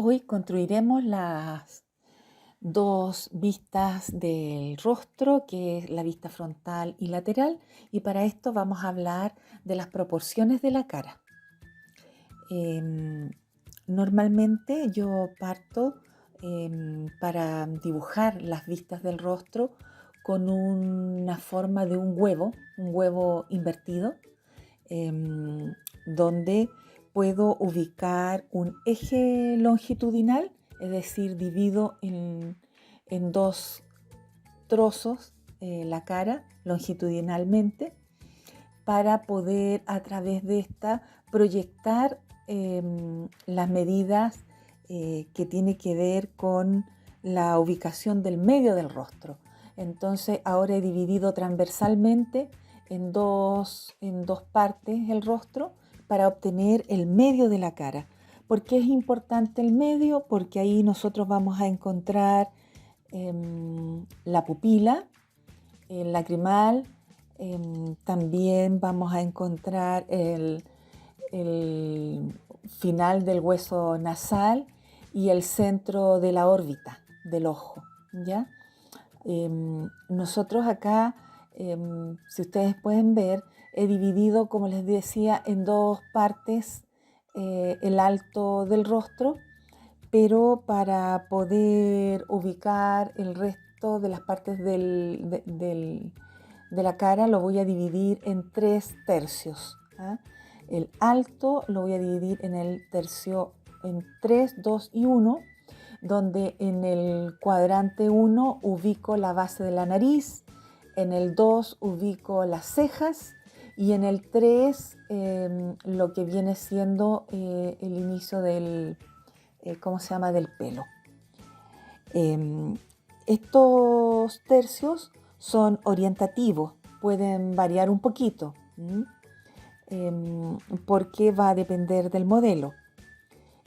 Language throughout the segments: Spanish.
Hoy construiremos las dos vistas del rostro, que es la vista frontal y lateral, y para esto vamos a hablar de las proporciones de la cara. Normalmente yo parto para dibujar las vistas del rostro con una forma de un huevo invertido, donde puedo ubicar un eje longitudinal, es decir, divido en dos trozos la cara longitudinalmente para poder a través de esta proyectar las medidas que tiene que ver con la ubicación del medio del rostro. Entonces ahora he dividido transversalmente en dos partes el rostro para obtener el medio de la cara. ¿Por qué es importante el medio? Porque ahí nosotros vamos a encontrar la pupila, el lacrimal, también vamos a encontrar el final del hueso nasal y el centro de la órbita del ojo, ¿ya? Nosotros acá, si ustedes pueden ver, he dividido, como les decía, en dos partes el alto del rostro, pero para poder ubicar el resto de las partes de la cara lo voy a dividir en 3 tercios. ¿Ah? El alto lo voy a dividir en el tercio en 3, 2 y 1, donde en el cuadrante 1 ubico la base de la nariz, en el 2 ubico las cejas y en el 3 lo que viene siendo el inicio del, ¿cómo se llama?, del pelo. Estos tercios son orientativos, pueden variar un poquito, porque va a depender del modelo.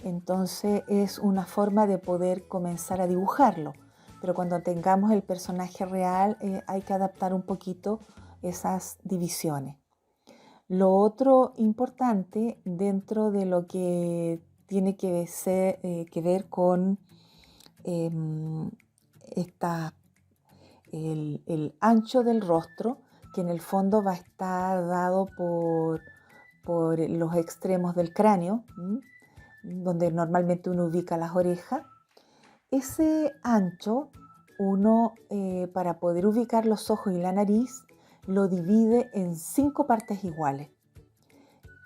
Entonces es una forma de poder comenzar a dibujarlo, pero cuando tengamos el personaje real hay que adaptar un poquito esas divisiones. Lo otro importante dentro de lo que tiene que ver con el ancho del rostro, que en el fondo va a estar dado por los extremos del cráneo, donde normalmente uno ubica las orejas. Ese ancho, uno para poder ubicar los ojos y la nariz, lo divide en 5 partes iguales.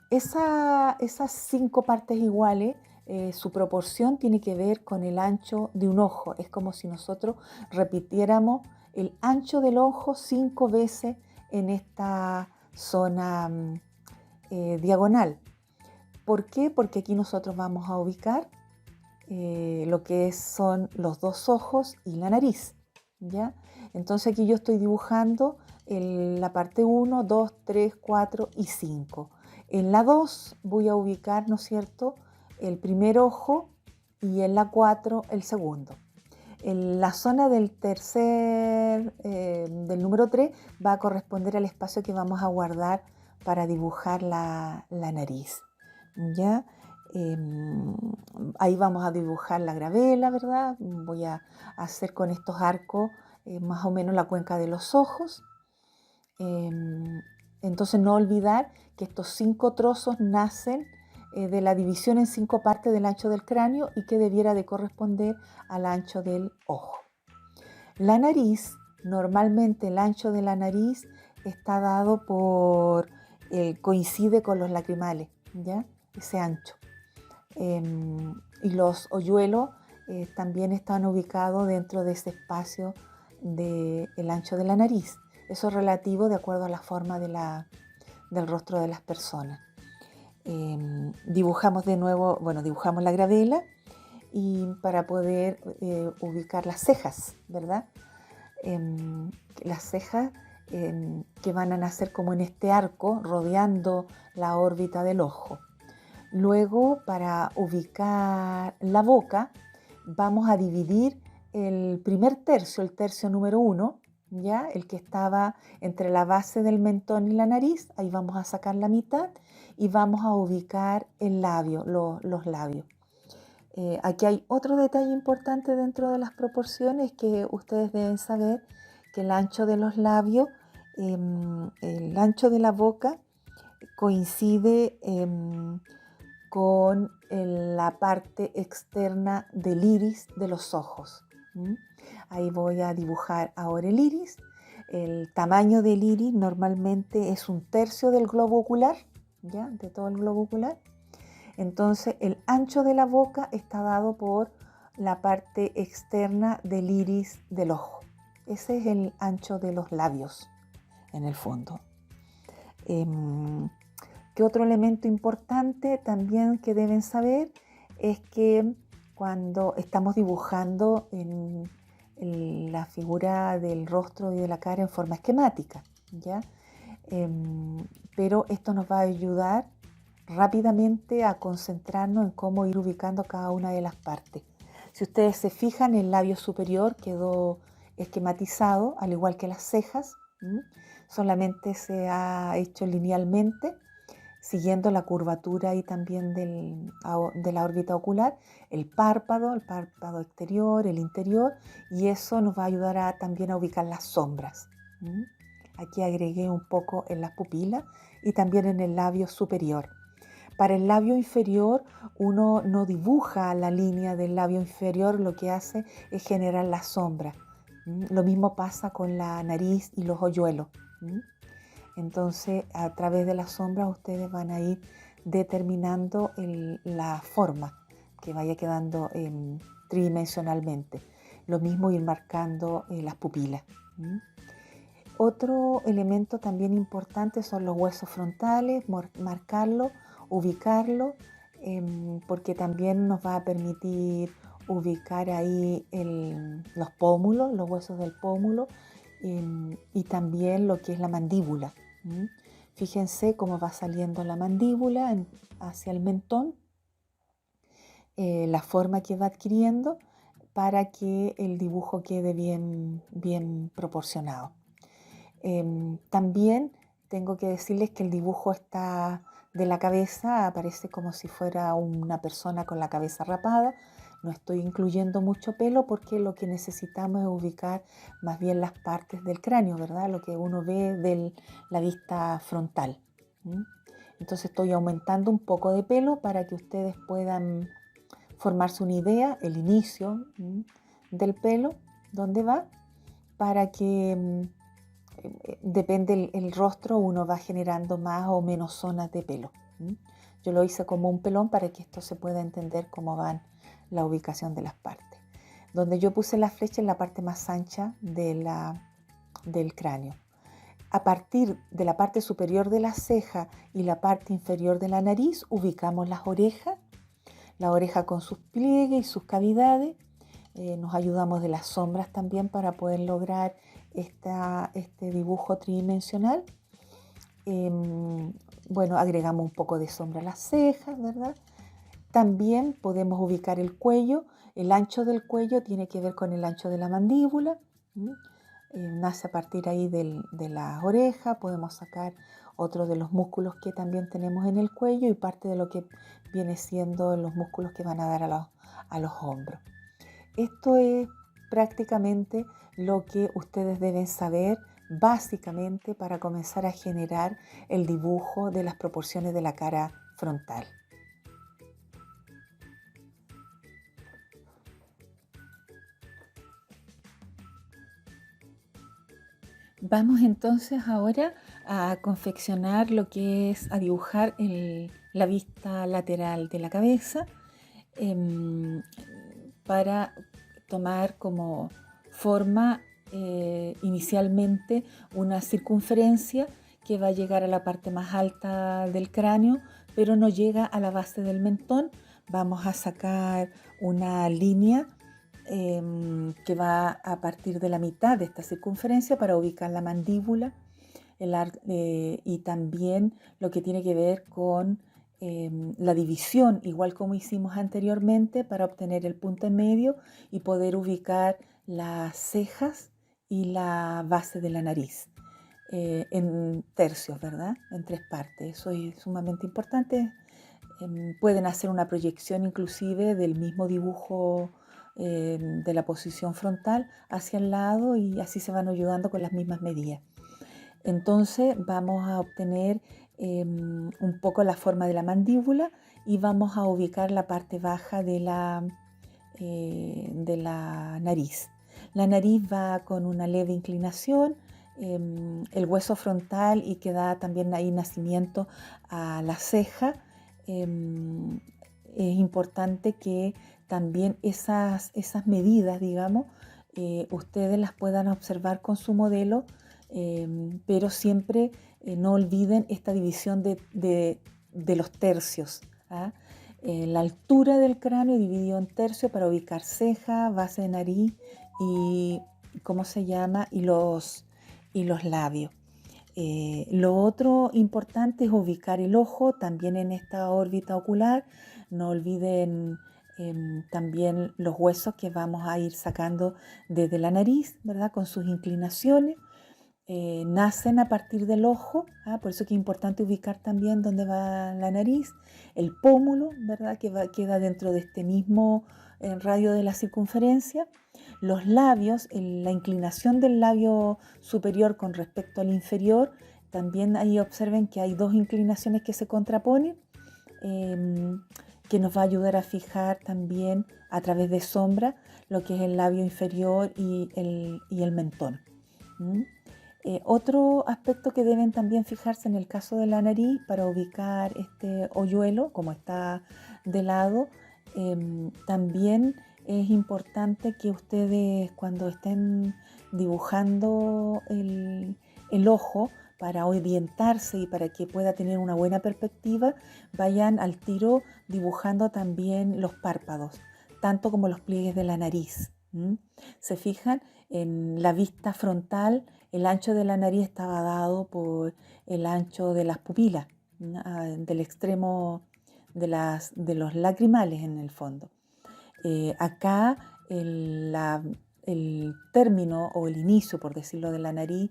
Esas 5 partes iguales, su proporción tiene que ver con el ancho de un ojo. Es como si nosotros repitiéramos el ancho del ojo 5 veces en esta zona diagonal. ¿Por qué? Porque aquí nosotros vamos a ubicar lo que son los dos ojos y la nariz, ¿ya? Entonces aquí yo estoy dibujando la parte 1, 2, 3, 4 y 5. En la 2 voy a ubicar, ¿no es cierto?, el primer ojo y en la 4 el segundo. En la zona del del número 3 va a corresponder al espacio que vamos a guardar para dibujar la nariz, ¿ya? Ahí vamos a dibujar la gravela, ¿verdad? Voy a hacer con estos arcos más o menos la cuenca de los ojos. Entonces no olvidar que estos 5 trozos nacen de la división en 5 partes del ancho del cráneo y que debiera de corresponder al ancho del ojo. La nariz, normalmente el ancho de la nariz está dado coincide con los lacrimales, ¿ya? Ese ancho. Y los hoyuelos también están ubicados dentro de ese espacio del ancho de la nariz. Eso es relativo de acuerdo a la forma del rostro de las personas. Dibujamos de nuevo, dibujamos la gravela y para poder ubicar las cejas, ¿verdad? Las cejas que van a nacer como en este arco rodeando la órbita del ojo. Luego, para ubicar la boca, vamos a dividir el primer tercio, el tercio número 1, ¿ya? El que estaba entre la base del mentón y la nariz, ahí vamos a sacar la mitad y vamos a ubicar el labio, los labios. Aquí hay otro detalle importante dentro de las proporciones que ustedes deben saber, que el ancho de los labios, el ancho de la boca coincide con la parte externa del iris de los ojos. Ahí voy a dibujar ahora el iris. El tamaño del iris normalmente es 1/3 del globo ocular, ¿ya? De todo el globo ocular. Entonces el ancho de la boca está dado por la parte externa del iris del ojo. Ese es el ancho de los labios, en el fondo. ¿Qué otro elemento importante también que deben saber? Es que cuando estamos dibujando en la figura del rostro y de la cara en forma esquemática, ¿ya? Pero esto nos va a ayudar rápidamente a concentrarnos en cómo ir ubicando cada una de las partes. Si ustedes se fijan, el labio superior quedó esquematizado, al igual que las cejas. Solamente se ha hecho linealmente, siguiendo la curvatura y también de la órbita ocular, el párpado exterior, el interior, y eso nos va a ayudar también a ubicar las sombras. Aquí agregué un poco en las pupilas y también en el labio superior. Para el labio inferior, uno no dibuja la línea del labio inferior, lo que hace es generar la sombra. Lo mismo pasa con la nariz y los hoyuelos. Entonces, a través de las sombras ustedes van a ir determinando la forma que vaya quedando tridimensionalmente. Lo mismo ir marcando las pupilas. Otro elemento también importante son los huesos frontales, marcarlo, ubicarlo, porque también nos va a permitir ubicar ahí los pómulos, los huesos del pómulo, y también lo que es la mandíbula. Fíjense cómo va saliendo la mandíbula hacia el mentón, la forma que va adquiriendo para que el dibujo quede bien proporcionado. También tengo que decirles que el dibujo está de la cabeza, aparece como si fuera una persona con la cabeza rapada. No estoy incluyendo mucho pelo porque lo que necesitamos es ubicar más bien las partes del cráneo, ¿verdad? Lo que uno ve de la vista frontal. Entonces estoy aumentando un poco de pelo para que ustedes puedan formarse una idea, el inicio del pelo, dónde va, para que depende el rostro, uno va generando más o menos zonas de pelo. Yo lo hice como un pelón para que esto se pueda entender cómo van la ubicación de las partes. Donde yo puse la flecha en la parte más ancha del cráneo. A partir de la parte superior de la ceja y la parte inferior de la nariz, ubicamos las orejas, la oreja con sus pliegues y sus cavidades. Nos ayudamos de las sombras también para poder lograr este dibujo tridimensional. Bueno, agregamos un poco de sombra a las cejas, ¿verdad? También podemos ubicar el cuello. El ancho del cuello tiene que ver con el ancho de la mandíbula. Nace a partir ahí de las orejas. Podemos sacar otro de los músculos que también tenemos en el cuello y parte de lo que viene siendo los músculos que van a dar a los hombros. Esto es prácticamente lo que ustedes deben saber básicamente para comenzar a generar el dibujo de las proporciones de la cara frontal. Vamos entonces ahora a confeccionar lo que es a dibujar la vista lateral de la cabeza para tomar como forma inicialmente una circunferencia que va a llegar a la parte más alta del cráneo, pero no llega a la base del mentón. Vamos a sacar una línea que va a partir de la mitad de esta circunferencia para ubicar la mandíbula y también lo que tiene que ver con la división, igual como hicimos anteriormente, para obtener el punto en medio y poder ubicar las cejas y la base de la nariz en tercios, ¿verdad? En 3 partes. Eso es sumamente importante Pueden hacer una proyección inclusive del mismo dibujo de la posición frontal hacia el lado y así se van ayudando con las mismas medidas. Entonces vamos a obtener un poco la forma de la mandíbula y vamos a ubicar la parte baja de la nariz. La nariz va con una leve inclinación, el hueso frontal y que da también ahí nacimiento a la ceja. Es importante que también esas medidas, digamos, ustedes las puedan observar con su modelo, pero siempre no olviden esta división de los tercios. ¿Ah? La altura del cráneo dividido en tercios para ubicar ceja, base de nariz y, ¿cómo se llama? Y los labios. Lo otro importante es ubicar el ojo también en esta órbita ocular. No olviden también los huesos que vamos a ir sacando desde la nariz, ¿verdad? Con sus inclinaciones. Nacen a partir del ojo, por eso que es importante ubicar también dónde va la nariz, el pómulo, ¿verdad? Que queda dentro de este mismo radio de la circunferencia. Los labios, la inclinación del labio superior con respecto al inferior, también ahí observen que hay dos inclinaciones que se contraponen, que nos va a ayudar a fijar también a través de sombra lo que es el labio inferior y el mentón. Otro aspecto que deben también fijarse en el caso de la nariz para ubicar este hoyuelo, como está de lado, también es importante que ustedes cuando estén dibujando el ojo, para orientarse y para que pueda tener una buena perspectiva, vayan al tiro dibujando también los párpados, tanto como los pliegues de la nariz. Se fijan en la vista frontal, el ancho de la nariz estaba dado por el ancho de las pupilas, del extremo de los lagrimales en el fondo. Acá el término o el inicio, por decirlo, de la nariz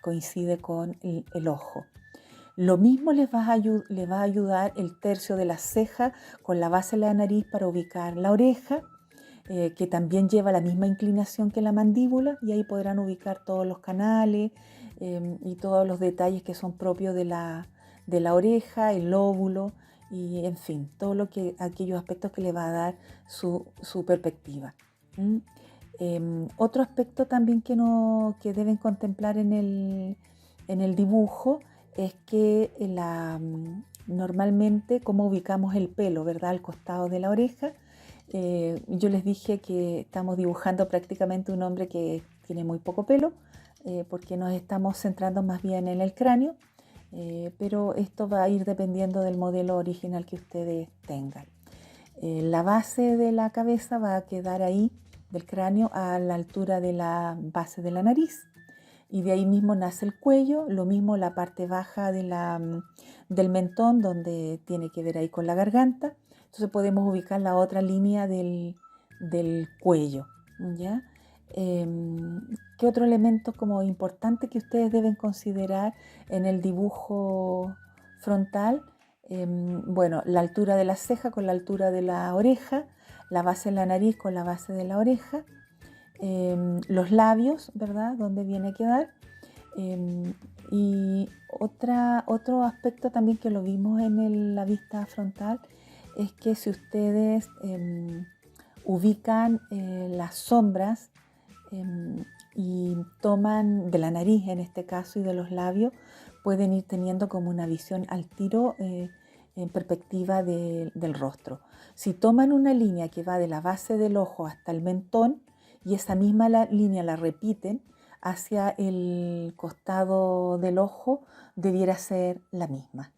coincide con el ojo. Lo mismo les va a ayudar el tercio de la ceja con la base de la nariz para ubicar la oreja, que también lleva la misma inclinación que la mandíbula, y ahí podrán ubicar todos los canales y todos los detalles que son propios de la oreja, el lóbulo y en fin, aquellos aspectos que le va a dar su perspectiva. Otro aspecto también que deben contemplar en el dibujo es que normalmente cómo ubicamos el pelo, ¿verdad? Al costado de la oreja. Yo les dije que estamos dibujando prácticamente un hombre que tiene muy poco pelo, porque nos estamos centrando más bien en el cráneo, pero esto va a ir dependiendo del modelo original que ustedes tengan. La base de la cabeza va a quedar ahí, del cráneo, a la altura de la base de la nariz. Y de ahí mismo nace el cuello, lo mismo la parte baja del mentón, donde tiene que ver ahí con la garganta. Entonces podemos ubicar la otra línea del cuello, ¿ya? ¿Qué otro elemento como importante que ustedes deben considerar en el dibujo frontal? Bueno, la altura de la ceja con la altura de la oreja, la base de la nariz con la base de la oreja, los labios, ¿verdad? ¿Dónde viene a quedar? Y otro aspecto también que lo vimos en la vista frontal es que si ustedes ubican las sombras y toman de la nariz en este caso y de los labios, pueden ir teniendo como una visión al tiro en perspectiva del rostro. Si toman una línea que va de la base del ojo hasta el mentón y esa misma línea la repiten hacia el costado del ojo, debiera ser la misma.